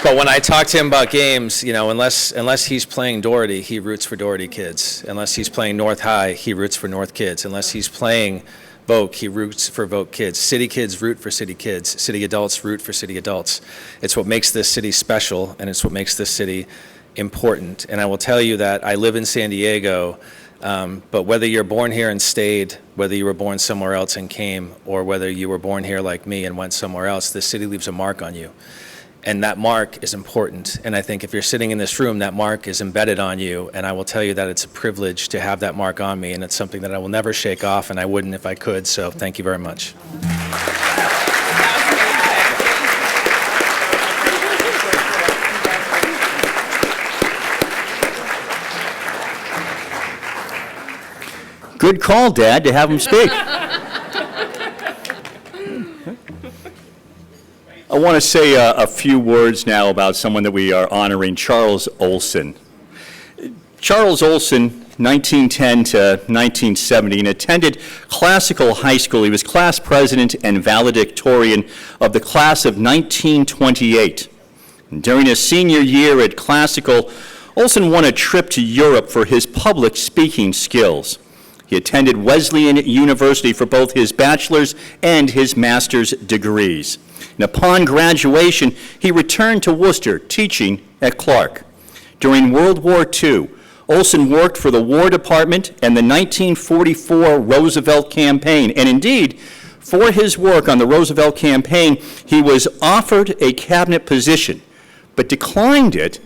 But when I talk to him about games, you know, unless he's playing Doherty, he roots for Doherty kids. Unless he's playing North High, he roots for North kids. Unless he's playing Voc, he roots for Voc kids. City kids root for city kids. City adults root for city adults. It's what makes this city special, and it's what makes this city important. And I will tell you that I live in San Diego, but whether you're born here and stayed, whether you were born somewhere else and came, or whether you were born here like me and went somewhere else, this city leaves a mark on you. And that mark is important. And I think if you're sitting in this room, that mark is embedded on you. And I will tell you that it's a privilege to have that mark on me. And it's something that I will never shake off, and I wouldn't if I could. So thank you very much. Good call, Dad, to have him speak. I want to say a few words now about someone that we are honoring, Charles Olson. Charles Olson, 1910 to 1970, and attended Classical High School. He was class president and valedictorian of the class of 1928. And during his senior year at Classical, Olson won a trip to Europe for his public speaking skills. He attended Wesleyan University for both his bachelor's and his master's degrees. And upon graduation, he returned to Worcester, teaching at Clark. During World War II, Olson worked for the War Department and the 1944 Roosevelt campaign. And indeed, for his work on the Roosevelt campaign, he was offered a cabinet position, but declined it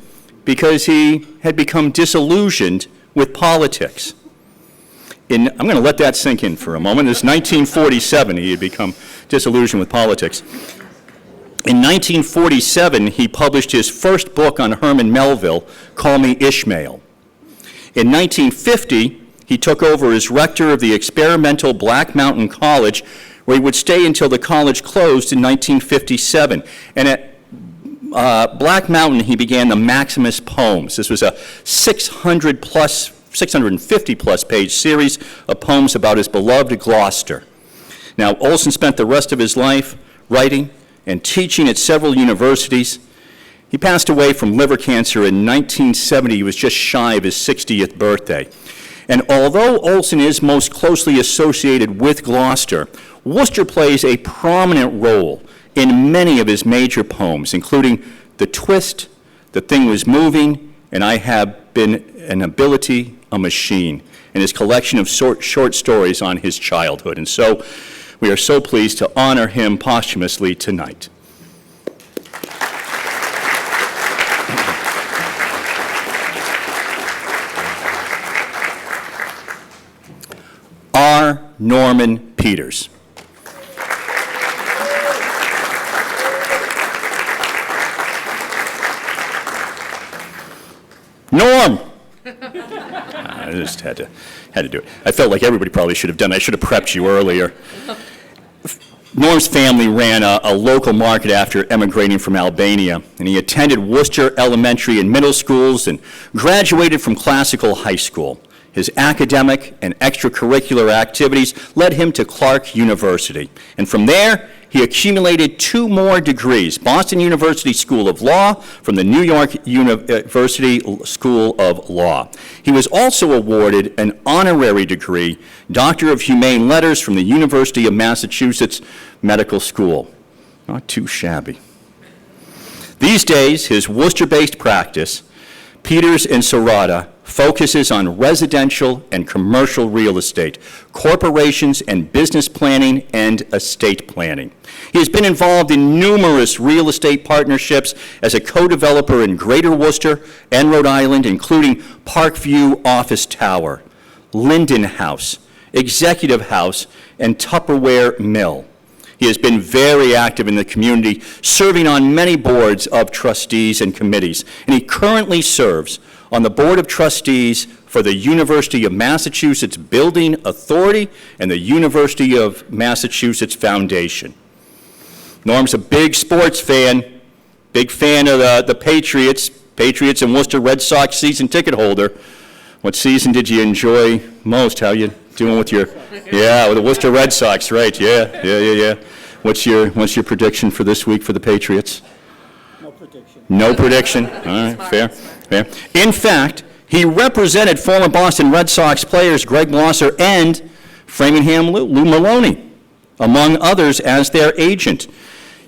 because he had become disillusioned with politics. I'm going to let that sink in for a moment. It's 1947, he had become disillusioned with politics. In 1947, he published his first book on Herman Melville, Call Me Ishmael. In 1950, he took over as rector of the experimental Black Mountain College, where he would stay until the college closed in 1957. And at Black Mountain, he began the Maximus Poems. This was a 650-plus page series of poems about his beloved Gloucester. Now, Olson spent the rest of his life writing and teaching at several universities, He passed away from liver cancer in 1970. He was just shy of his 60th birthday. And although Olson is most closely associated with Gloucester, Worcester plays a prominent role in many of his major poems, including The Twist, The Thing Was Moving, and I Have Been an Ability, a Machine, and his collection of short stories on his childhood. And so we are so pleased to honor him posthumously tonight. R. Norman Peters. Norm! I just had to do it. I felt like everybody probably should have done it. I should have prepped you earlier. Norm's family ran a local market after emigrating from Albania, and he attended Worcester elementary and middle schools and graduated from Classical High School. His academic and extracurricular activities led him to Clark University, and from there, he accumulated 2 more degrees, Boston University School of Law from the New York University School of Law. He was also awarded an honorary degree, Doctor of Humane Letters from the University of Massachusetts Medical School. Not too shabby. These days, his Worcester-based practice, Peters and Serrata, focuses on residential and commercial real estate, corporations and business planning, and estate planning. He has been involved in numerous real estate partnerships as a co-developer in Greater Worcester and Rhode Island, including Parkview Office Tower, Linden House, Executive House, and Tupperware Mill. He has been very active in the community, serving on many boards of trustees and committees, and he currently serves on the Board of Trustees for the University of Massachusetts Building Authority and the University of Massachusetts Foundation. Norm's a big sports fan, big fan of the Patriots and Worcester Red Sox season ticket holder. What season did you enjoy most? How you doing with with the Worcester Red Sox, right? Yeah. What's your prediction for this week for the Patriots? No prediction. All right, fair. In fact, he represented former Boston Red Sox players Greg Glosser and Framingham Lou Maloney, among others, as their agent.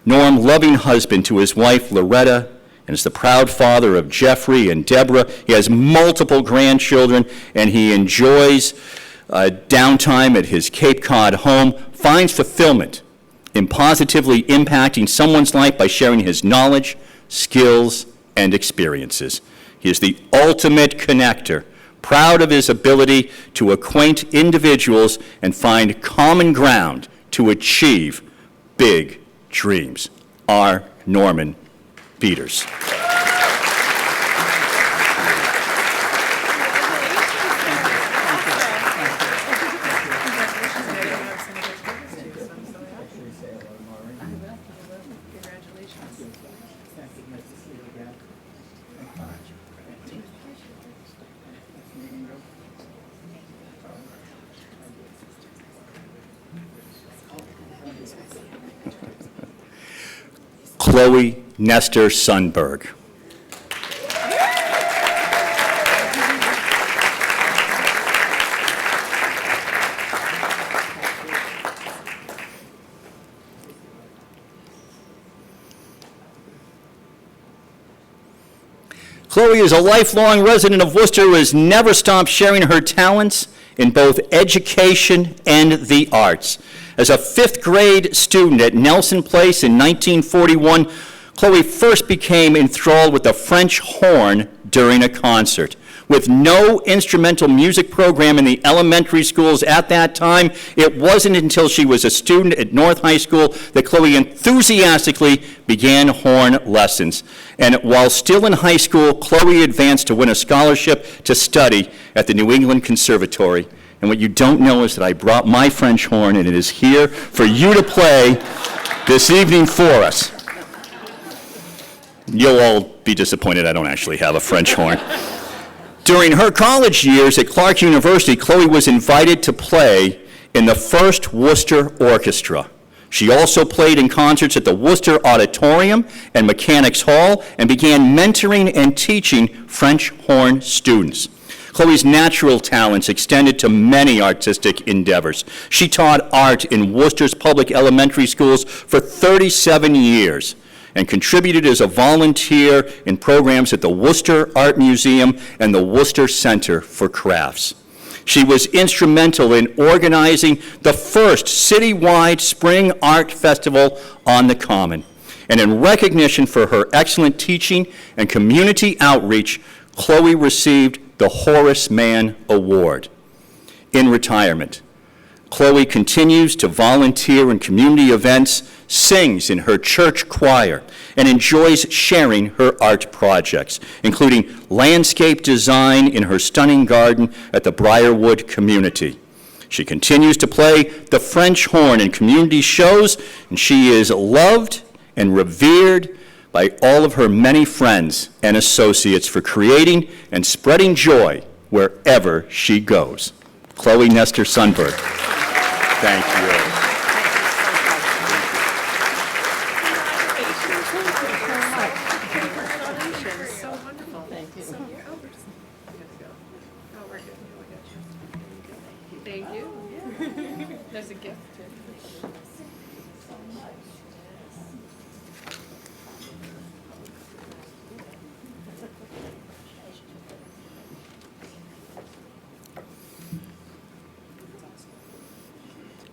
Norm, loving husband to his wife Loretta, and is the proud father of Jeffrey and Deborah. He has multiple grandchildren, and he enjoys downtime at his Cape Cod home, finds fulfillment in positively impacting someone's life by sharing his knowledge, skills, and experiences. He is the ultimate connector, proud of his ability to acquaint individuals and find common ground to achieve big dreams. R. Norman Peters. Chloe Nestor Sundberg. Chloe is a lifelong resident of Worcester who has never stopped sharing her talents in both education and the arts. As a 5th grade student at Nelson Place in 1941, Chloe first became enthralled with the French horn during a concert. With no instrumental music program in the elementary schools at that time, it wasn't until she was a student at North High School that Chloe enthusiastically began horn lessons. And while still in high school, Chloe advanced to win a scholarship to study at the New England Conservatory. And what you don't know is that I brought my French horn, and it is here for you to play this evening for us. You'll all be disappointed I don't actually have a French horn. During her college years at Clark University, Chloe was invited to play in the first Worcester Orchestra. She also played in concerts at the Worcester Auditorium and Mechanics Hall and began mentoring and teaching French horn students. Chloe's natural talents extended to many artistic endeavors. She taught art in Worcester's public elementary schools for 37 years and contributed as a volunteer in programs at the Worcester Art Museum and the Worcester Center for Crafts. She was instrumental in organizing the first citywide Spring Art Festival on the Common. And in recognition for her excellent teaching and community outreach, Chloe received the Horace Mann Award. In retirement, Chloe continues to volunteer in community events, sings in her church choir, and enjoys sharing her art projects, including landscape design in her stunning garden at the Briarwood community. She continues to play the French horn in community shows, and she is loved and revered by all of her many friends and associates for creating and spreading joy wherever she goes. Chloe Nestor Sundberg. Thank you. So wonderful. Thank you. Thank you. There's a gift.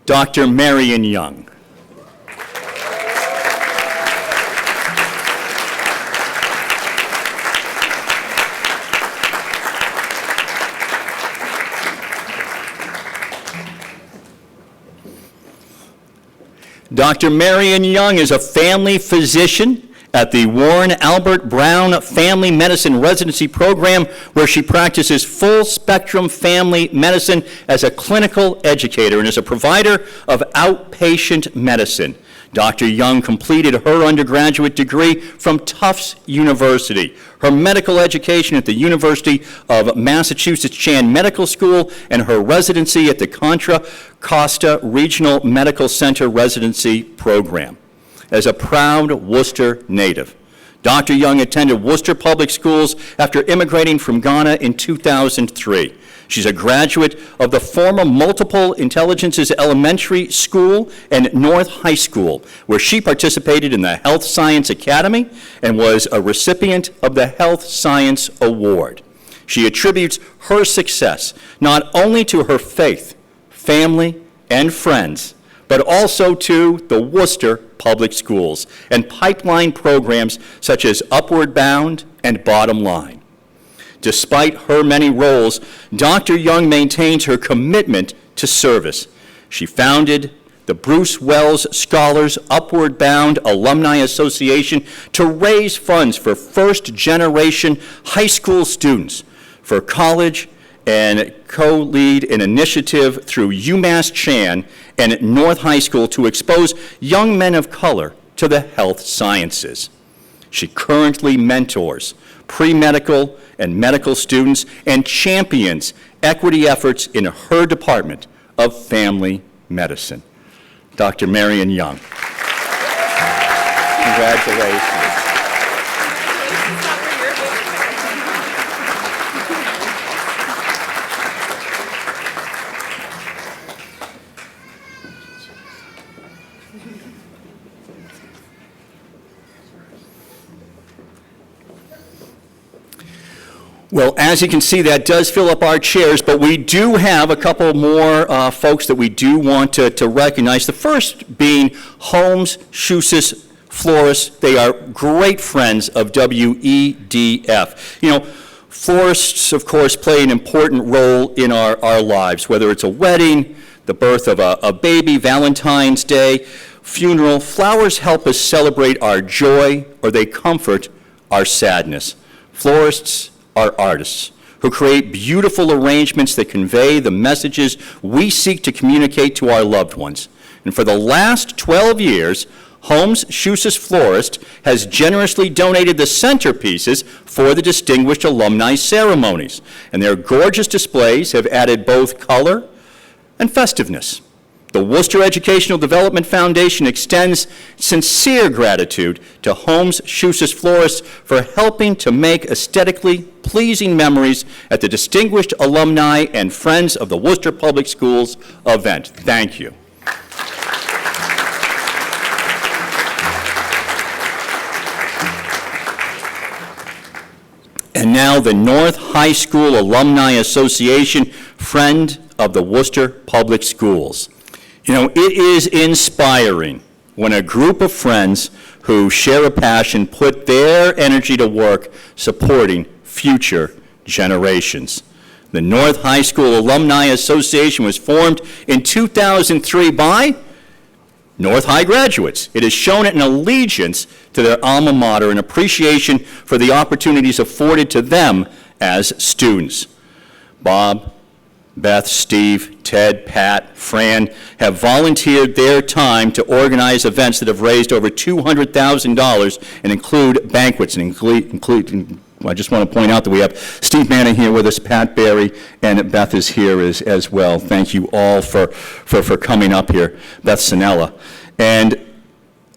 Dr. Marion Young. Dr. Marion Young is a family physician at the Warren Albert Brown Family Medicine Residency Program, where she practices full-spectrum family medicine as a clinical educator and is a provider of outpatient medicine. Dr. Young completed her undergraduate degree from Tufts University, her medical education at the University of Massachusetts Chan Medical School, and her residency at the Contra Costa Regional Medical Center Residency Program. As a proud Worcester native, Dr. Young attended Worcester Public Schools after immigrating from Ghana in 2003. She's a graduate of the former Multiple Intelligences Elementary School and North High School, where she participated in the Health Science Academy and was a recipient of the Health Science Award. She attributes her success not only to her faith, family, and friends, but also to the Worcester Public Schools and pipeline programs such as Upward Bound and Bottom Line. Despite her many roles, Dr. Young maintains her commitment to service. She founded the Bruce Wells Scholars Upward Bound Alumni Association to raise funds for first-generation high school students for college and co-lead an initiative through UMass Chan and North High School to expose young men of color to the health sciences. She currently mentors pre-medical and medical students and champions equity efforts in her department of family medicine. Dr. Marion Young. Congratulations. Well, as you can see, that does fill up our chairs, but we do have a couple more folks that we do want to recognize. The first being Holmes Schusis Florists. They are great friends of WEDF. You know, florists, of course, play an important role in our lives, whether it's a wedding, the birth of a baby, Valentine's Day, funeral. Flowers help us celebrate our joy, or they comfort our sadness. Florists are artists who create beautiful arrangements that convey the messages we seek to communicate to our loved ones. And for the last 12 years, Holmes Schusis Florist has generously donated the centerpieces for the distinguished alumni ceremonies. And their gorgeous displays have added both color and festiveness The Worcester Educational Development Foundation extends sincere gratitude to Holmes Schuster's Florists for helping to make aesthetically pleasing memories at the Distinguished Alumni and Friends of the Worcester Public Schools event. Thank you. And now the North High School Alumni Association, Friend of the Worcester Public Schools. You know, it is inspiring when a group of friends who share a passion put their energy to work supporting future generations. The North High School Alumni Association was formed in 2003 by North High graduates. It has shown an allegiance to their alma mater and appreciation for the opportunities afforded to them as students. Bob, Beth, Steve, Ted, Pat, Fran have volunteered their time to organize events that have raised over $200,000 and include banquets and include I just want to point out that we have Steve Manning here with us, Pat Barry, and Beth is here as well. Thank you all for coming up here, Beth Sinella. And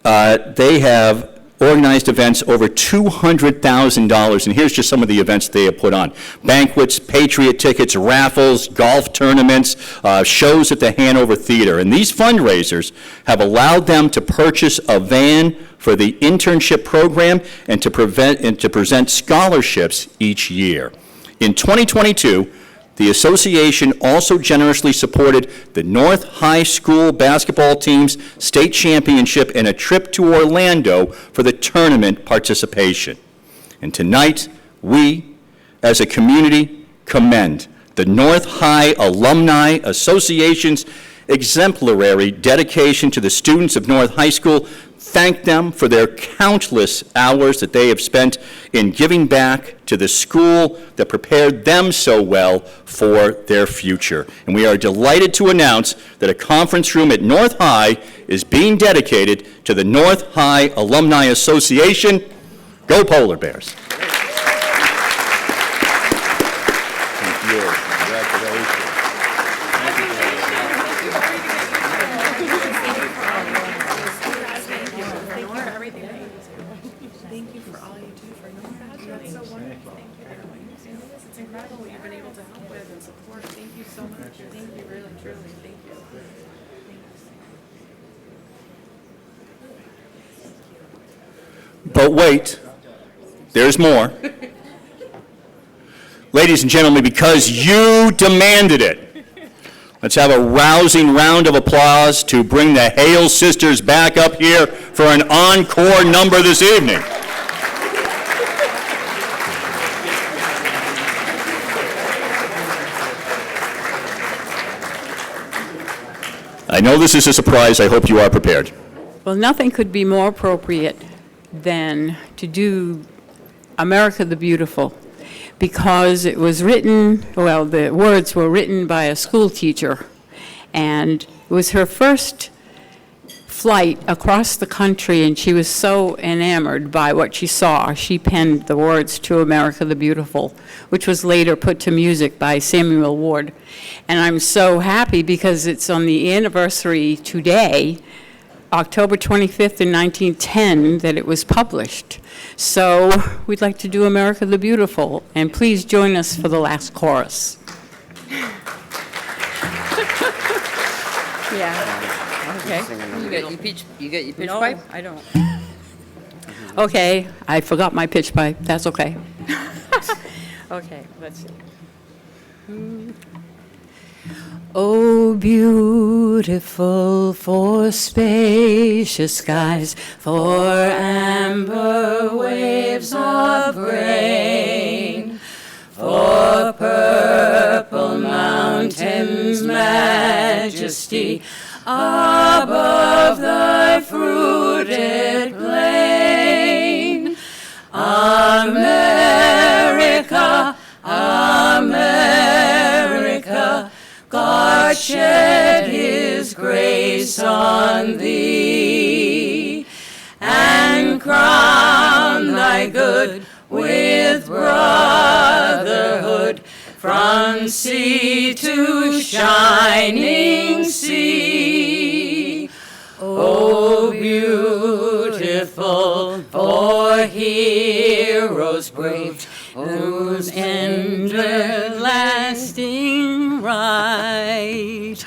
they have organized events over $200,000, and here's just some of the events they have put on. Banquets, Patriot tickets, raffles, golf tournaments, shows at the Hanover Theater. And these fundraisers have allowed them to purchase a van for the internship program and to present scholarships each year. In 2022, the association also generously supported the North High School basketball team's state championship and a trip to Orlando for the tournament participation. And tonight, we, as a community, commend the North High Alumni Association's exemplary dedication to the students of North High School, thank them for their countless hours that they have spent in giving back to the school that prepared them so well for their future. And we are delighted to announce that a conference room at North High is being dedicated to the North High Alumni Association. Go Polar Bears. Thank you. Congratulations. Thank you for all you do for North. That's so wonderful. Thank you very much. It's incredible what you've been able to help with and support. Thank you so much. Thank you, really, truly. Thank you. But wait, there's more. Ladies and gentlemen, because you demanded it, let's have a rousing round of applause to bring the Hale sisters back up here for an encore number this evening. I know this is a surprise. I hope you are prepared. Well, nothing could be more appropriate than to do America the Beautiful, because it was written, well, the words were written by a school teacher, and it was her first flight across the country, and she was so enamored by what she saw. She penned the words to America the Beautiful, which was later put to music by Samuel Ward. And I'm so happy because it's on the anniversary today, October 25th in 1910, that it was published. So we'd like to do America the Beautiful, and please join us for the last chorus. Yeah. Okay. You got your pitch No, pipe? I don't. Okay, I forgot my pitch pipe. That's okay. Okay, let's see. Oh, beautiful for spacious skies, for amber waves of rain, for purple mountains' majesty above thy fruited plain. America, America, God shed his grace on thee, and crown thy good with brotherhood, from sea to shining sea. beautiful, for heroes braved, whose everlasting right.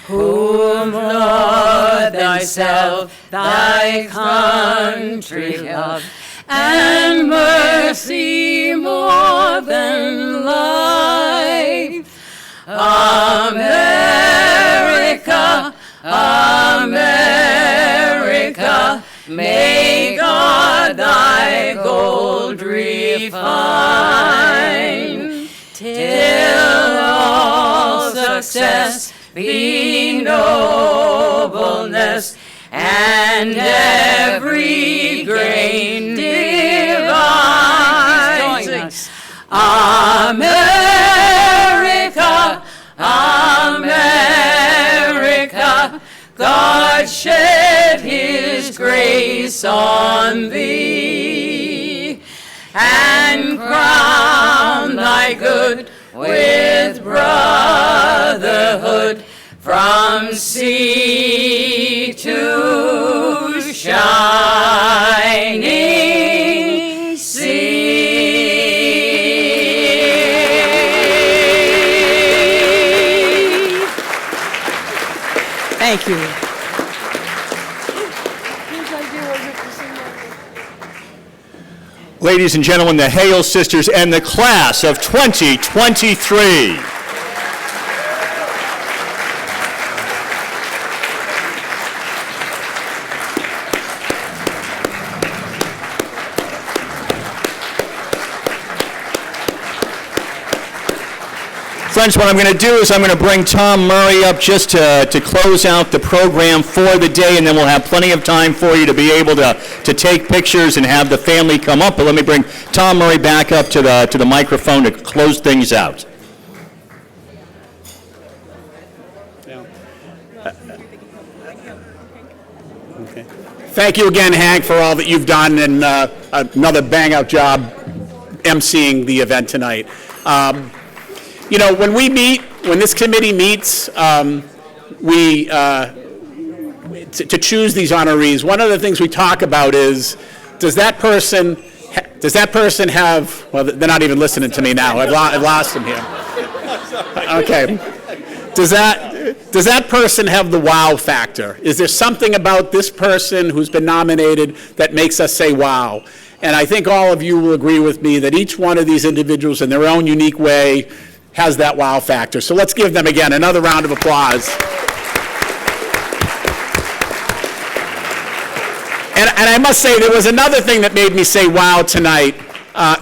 Whom, Lord, thyself, thy country love, and mercy more than life. America, America, may God thy gold refine, till all success be nobleness, and every grain divine. America, America, God shed his grace on thee, and crown thy good with brotherhood, from sea to shining sea. Thank you. Ladies and gentlemen, the Hale sisters and the class of 2023. Friends, what I'm going to do is I'm going to bring Tom Murray up just to close out the program for the day, and then we'll have plenty of time for you to be able to take pictures and have the family come up. But let me bring Tom Murray back up to the microphone to close things out. Thank you again, Hank, for all that you've done, and another bang-out job emceeing the event tonight. You know, when this committee meets, to choose these honorees, one of the things we talk about is, does that person have, well, they're not even listening to me now. I've lost them here. Okay. Does that person have the wow factor? Is there something about this person who's been nominated that makes us say wow? And I think all of you will agree with me that each one of these individuals in their own unique way has that wow factor. So let's give them again another round of applause. And I must say, there was another thing that made me say wow tonight.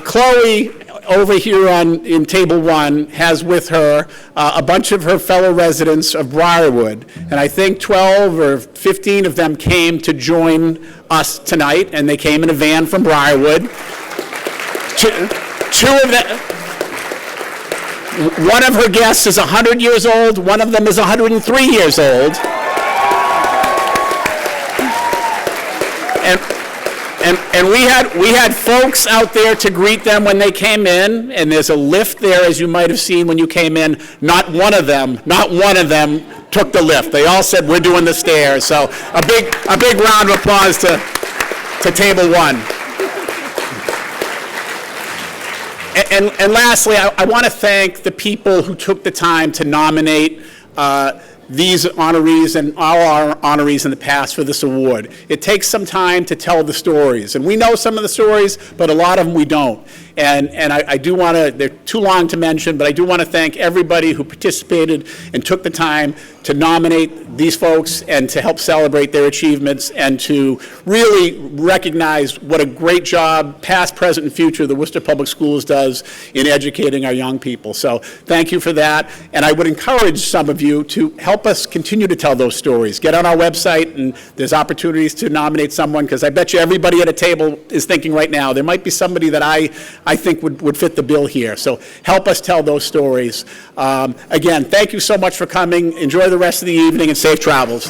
Chloe, over here in table 1, has with her a bunch of her fellow residents of Briarwood, and I think 12 or 15 of them came to join us tonight, and they came in a van from Briarwood. Two of them. One of her guests is 100 years old, one of them is 103 years old. And we had folks out there to greet them when they came in, and there's a lift there, as you might have seen when you came in. Not one of them took the lift. They all said, we're doing the stairs. So a big round of applause to table 1. And lastly, I want to thank the people who took the time to nominate these honorees and all our honorees in the past for this award. It takes some time to tell the stories, and we know some of the stories, but a lot of them we don't. And I do want to, they're too long to mention, but I do want to thank everybody who participated and took the time to nominate these folks and to help celebrate their achievements and to really recognize what a great job, past, present, and future, the Worcester Public Schools does in educating our young people. So thank you for that. And I would encourage some of you to help us continue to tell those stories. Get on our website, and there's opportunities to nominate someone, because I bet you everybody at a table is thinking right now, there might be somebody that I think would fit the bill here. So help us tell those stories. Again, thank you so much for coming. Enjoy the rest of the evening and safe travels.